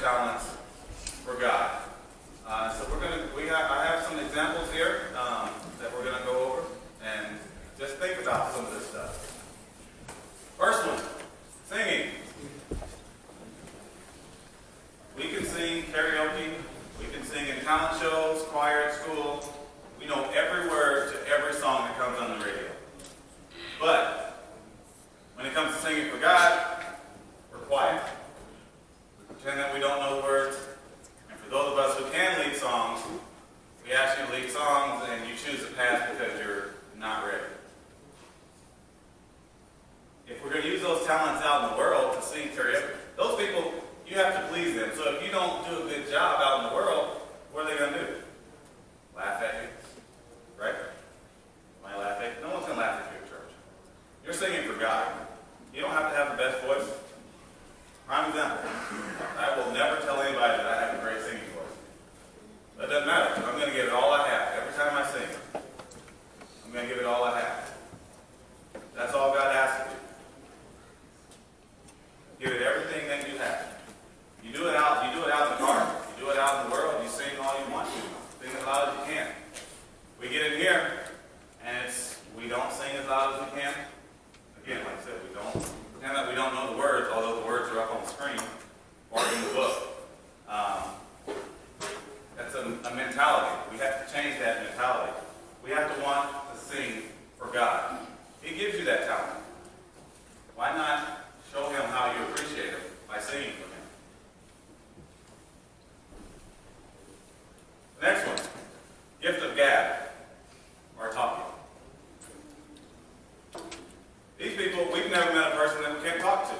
talents for God. So I have some examples here that we're going to go over, and just think about some of this stuff. First one, singing. We can sing karaoke. We can sing in talent shows, choir at school. We know every word to every song that comes on the radio. But when it comes to singing for God, we're quiet. We pretend that we don't know the words. And for those of us who can lead songs, we ask you to lead songs and you choose to pass because you're not ready. If we're going to use those talents out in the world to sing karaoke, those people, you have to please them. So if you don't do a good job out in the world, what are they going to do? Laugh at you? Right? Why laugh at you? No one's going to laugh at you at church. You're singing for God. You don't have to have the best voice. Prime example. I will never tell anybody that I have a great singing voice. That doesn't matter. I'm going to give it all I have. Every time I sing, I'm going to give it all I have. That's all God asks of you. Give it everything that you have. You do it out in the car. You do it out in the world. You sing all you want to. Sing as loud as you can. We get in here, and we don't sing as loud as we can. Again, like I said, we don't pretend that we don't know the words, although the words are up on the screen or in the book. That's a mentality. We have to change that mentality. We have to want to sing for God. He gives you that talent. Why not show him how you appreciate him by singing for him? The next one, gift of gab, or talking. These people, we've never met a person that we can't talk to.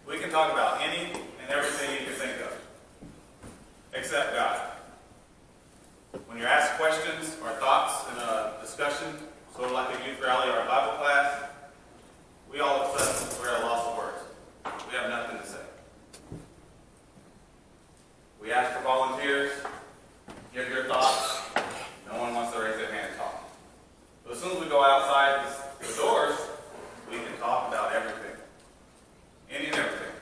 We can talk about any and everything you can think of, except God. When you're asked questions or thoughts in a discussion, sort of like a youth rally or a Bible class, we all of a sudden, we're at a loss of words. We have nothing to say. We ask for volunteers, give your thoughts. No one wants to raise their hand and talk. But as soon as we go outside the doors, we can talk about everything. Any and everything.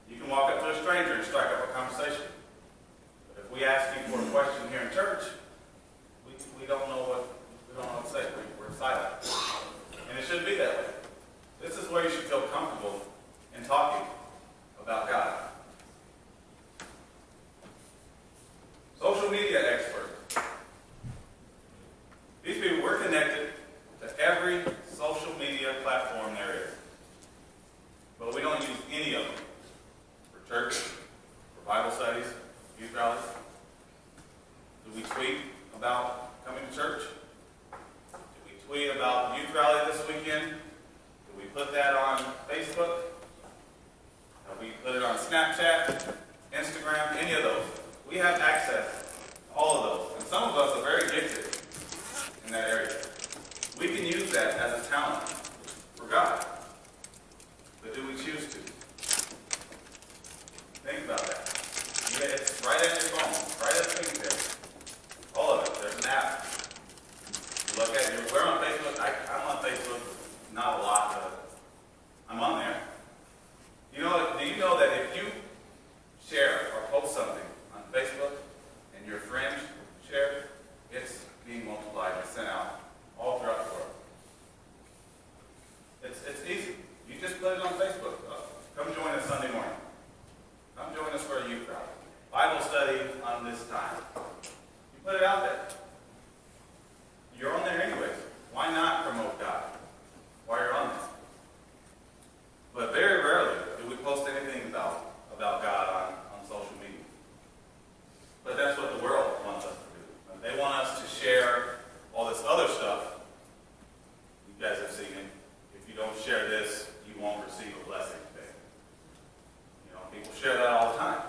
You can walk up to a stranger and strike up a conversation. But if we ask you for a question here in church, we don't know what to say. We're silent. And it should be that way. This is where you should feel comfortable in talking about God. Social media expert. These people, we're connected to every social media platform there is. But we don't use any of them for church, for Bible studies, youth rallies. Do we tweet about coming to church? Tweet about youth rally this weekend? Do we put that on Facebook? Do we put it on Snapchat, Instagram, any of those? We have access to all of those. And some of us are very gifted in that area. We can use that as a talent for God. But do we choose to? Think about that. It's right at your phone, right at the fingertips. All of it. There's an app. Look at you. We're on Facebook. I'm on Facebook, not a lot, but I'm on there. Do you know that if you share or post something on Facebook and your friends share, it's being multiplied and sent out all throughout the world. It's easy. You just put it on Facebook. Come join us Sunday morning. Come join us for a youth rally. Bible study on this time. You put it out there. You're on there anyways. Why not promote God while you're on there? But very rarely do we post anything about God on social media. But that's what the world wants us to do. They want us to share all this other stuff. You guys have seen it. If you don't share this, you won't receive a blessing today. People share that all the time.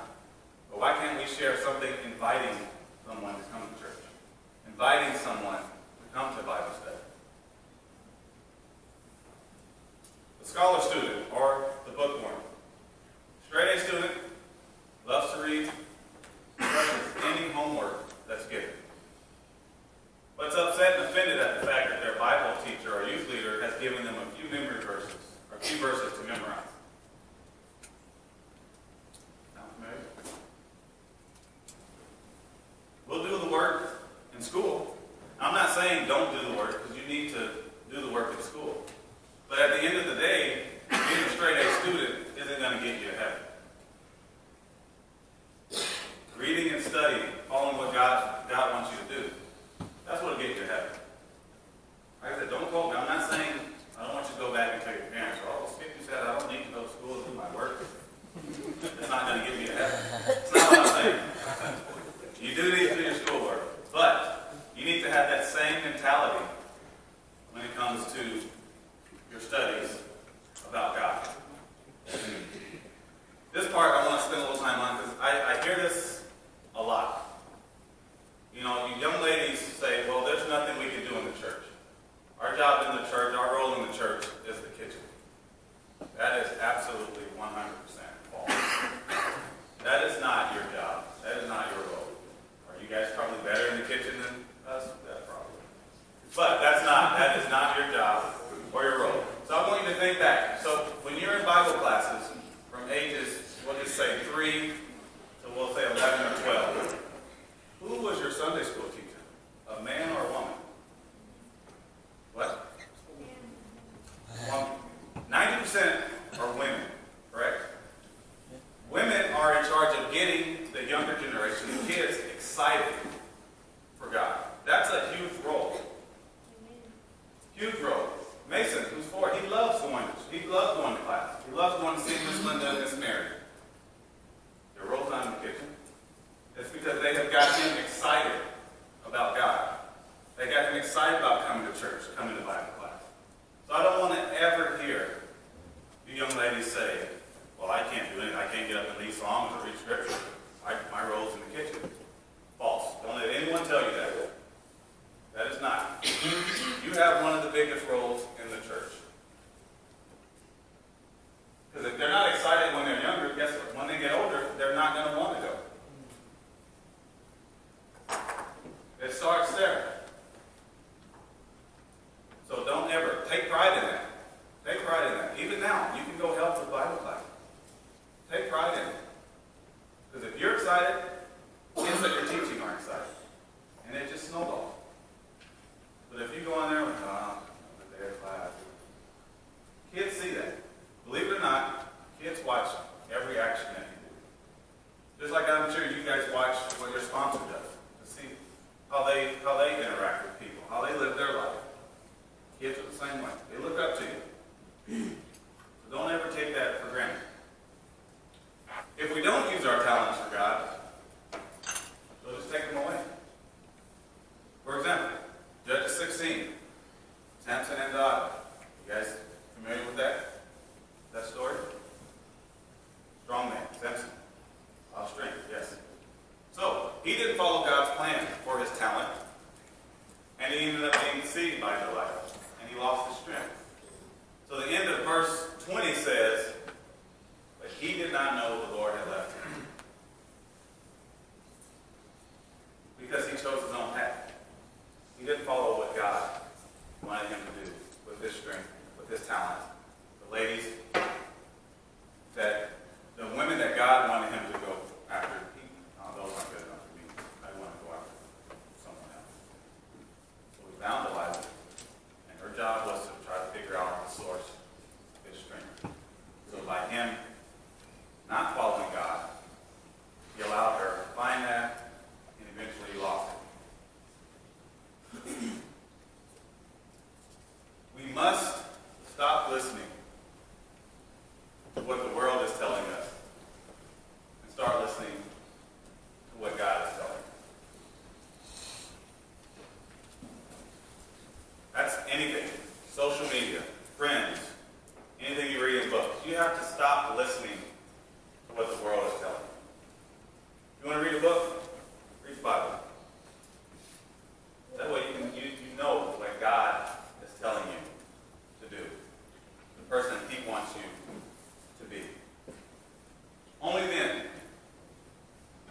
But why can't we share something inviting someone to come to church? Inviting someone come to Bible study. The scholar student or the bookworm. Straight A student loves to read, crushes any homework that's given. But is upset and offended at the fact that their Bible teacher or youth leader has given them a few memory verses, or a few verses to memorize. false. That is not your job. That is not your role. Are you guys probably better in the kitchen than us? That probably. But that is not your job or your role. So I want you to think back. So when you're in Bible classes from ages, we'll just say 3 to we'll say 11 or 12, who was your Sunday school teacher? A man or a woman? What? 90% are women, correct? Women are in charge of getting the younger generation, the kids, excited for God. That's a huge role. Huge role. Mason, who's 4, he loves going to class. He loves going to see Miss Linda and Miss Mary. Their role's not in the kitchen. It's because they have got him excited about God. They got him excited about coming to church, coming to Bible class. So I don't want to ever hear you young ladies say, well, I can't do anything. I can't get up and lead songs or read scripture. My role's in the kitchen. False. Don't let anyone tell you that. That is not. You have one of the biggest roles in the church. Because if they're not excited when they're younger, guess what? When they get older, they're not going to want to go. It starts there. So don't ever take pride in that. Take pride in that. Even now, you can go help with Bible class. Take pride in it. Because if you're excited, kids that you're teaching are excited. And it just snowballs. But if you go in there with, another day of class, kids see that. Believe it or not, kids watch every action that you do. Just like I'm sure you guys watch what your sponsor does to see how they interact with people, how they live their life. Kids are the same way. They look up to you. So don't ever take that for granted. If we don't use our talents for God, we'll just take them away. For example, Judges 16, Samson and Delilah. You guys familiar with that story? Strong man, Samson. Strength, yes. So, he didn't follow God's plan for his talent, and he ended up being deceived by Delilah, and he lost his strength. So the end of verse 20 says, but he did not know the Lord had left him, because he chose his own path. He didn't follow what God wanted him to do with his strength, with his talent. The ladies, the women that God wanted him to go after, those aren't good enough for me. I want to go after someone else. So we found Delilah, and her job was to try to figure out the source of his strength. So by him not following God, he allowed her to find that, and eventually he lost it. We must stop listening to what the world is telling us and start listening to what God is telling us. That's anything. Social media, friends, anything you read in books. You have to stop listening to what the world is telling you. You want to read a book? Read the Bible. That way you know what God is telling you to do. The person he wants you to be. Only then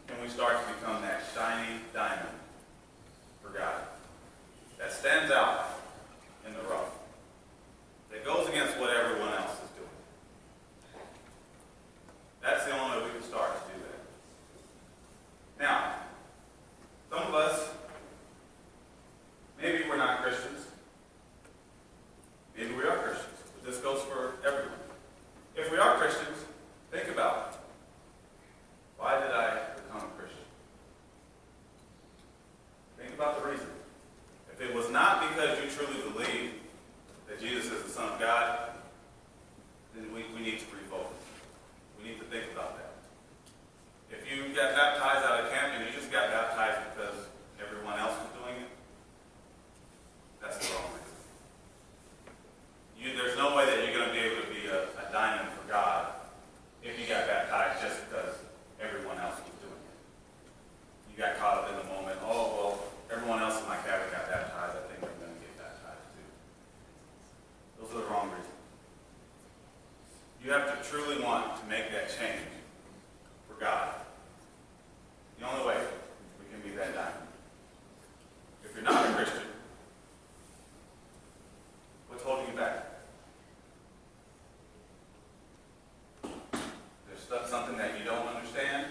can we start to become that shiny diamond for God that stands out in the rough, that goes against what everyone else is doing. That's the only way we can start to do that. Now, You have to truly want to make that change for God. The only way we can be that diamond. If you're not a Christian, what's holding you back? There's something that you don't understand,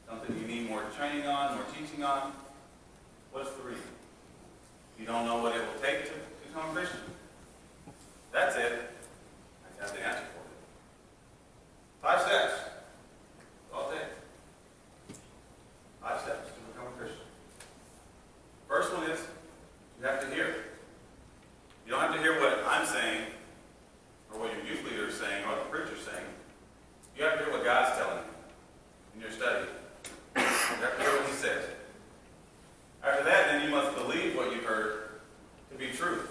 something you need more training on, more teaching on. What's the reason? You don't know what it will take to become a Christian. That's it. I have the answer for it. 5 steps. That's all it takes. 5 steps to become a Christian. First one is you have to hear. You don't have to hear what I'm saying or what your youth leader is saying or the preacher is saying. You have to hear what God's telling you in your study. You have to hear what He says. After that, then you must believe what you heard to be true.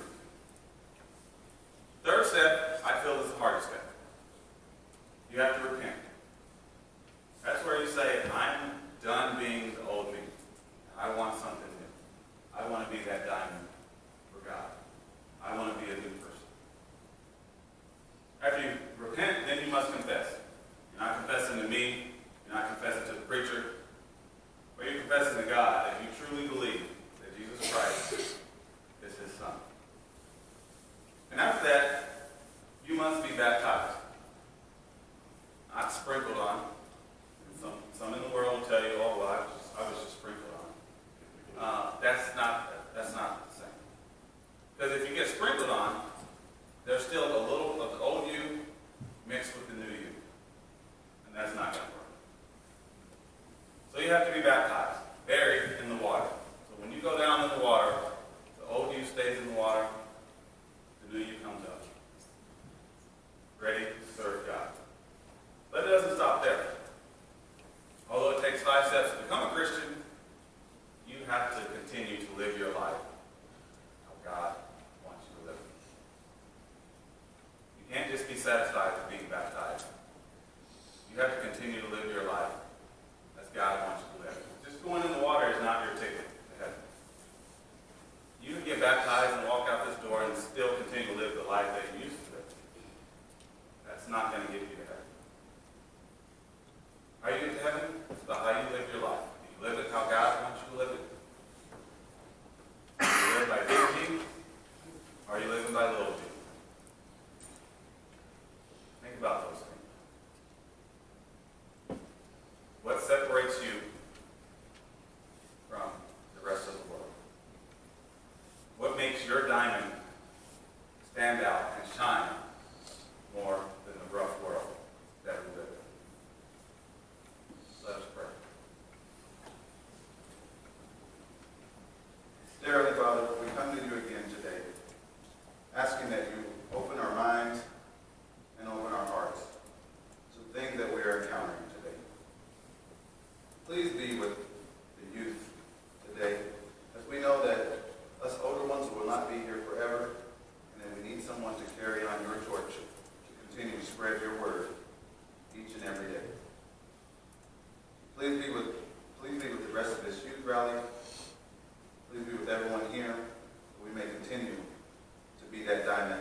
Third step, I feel, is the hardest step. You have to repent. That's where you say, I'm done being the old me. I want something new. I want to be that diamond for God. I want to be a new person. After you repent, then you must confess. You're not confessing to me. You're not confessing to the preacher. But you're confessing to God that you truly believe that Jesus Christ is His Son. And after that, you must be baptized. Not sprinkled on. And some in the world will tell you, oh, well, I was just sprinkled on. That's not the same. Because if you get sprinkled on, there's still a little of the old you mixed with the new you. And that's not going to work. So you have to be baptized, buried in the water. So when you go down in the water, the old you stays in the water, the new you comes up, ready to serve God. But it doesn't stop there. Although it takes 5 steps to become a Christian, you have to continue to live your life how God wants you to live. You can't just be satisfied with being baptized. You have to continue to live your life as God wants you to live. Just going in the water is not your ticket to heaven. You can get baptized and walk out this door and still continue to live the life that you used to live. That's not going to get you to heaven. How you get to heaven? It's about how you live your life. Do you live it how God wants you to live it? Do you live by big G? Or are you living by little G? Think about those things. What separates you from the rest of the world? What makes your diamond stand out and shine more than the rough world that we live in? Let us pray. Dear Heavenly Father, we come to you again today, asking that you open our minds and open our hearts to the things that we are encountering today. Please be with the youth today, as we know that us older ones will not be here forever, and that we need someone to carry on your torch to continue to spread your word each and every day. Please be with the rest of this youth rally. Please be with everyone here, so we may continue to be that diamond